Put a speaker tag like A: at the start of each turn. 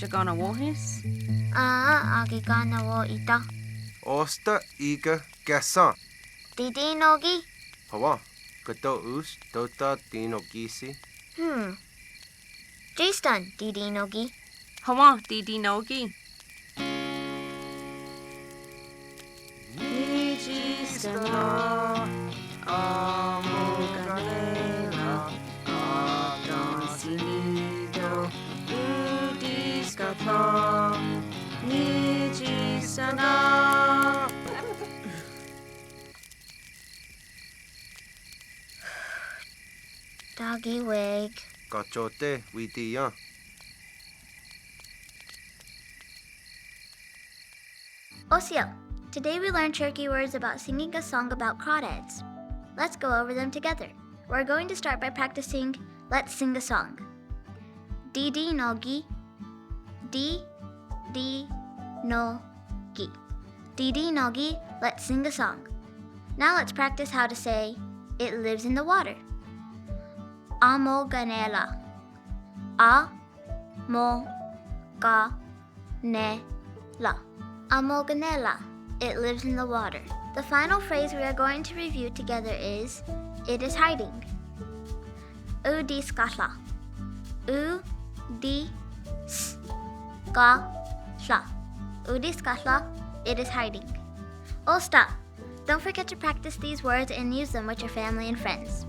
A: Jagana Warhis?
B: Agigana wo ita.
C: Osta iga gasan.
B: Didi nogi?
C: Hawa, kato us dota dino gisi.
B: Jistan, Didi nogi.
A: Hawa Didi Nogi. Nijistana Amoganela Adon Sinido Udiskata Nijistana.
B: Doggy wig.
C: Gachote widiya.
B: Osiyo, today we learned Cherokee words about singing a song about crawdads. Let's go over them together. We're going to start by practicing Let's Sing a Song. Didi nogi. Di nogi. Didi nogi, let's sing a song. Now let's practice how to say it lives in the water. Amoganela. A-mo-ga-ne-la. Amoganela. It lives in the water. The final phrase we are going to review together is, it is hiding. Udiskatla. U-di-s-ka-tla. Udiskatla. It is hiding. Oh, stop. Don't forget to practice these words and use them with your family and friends.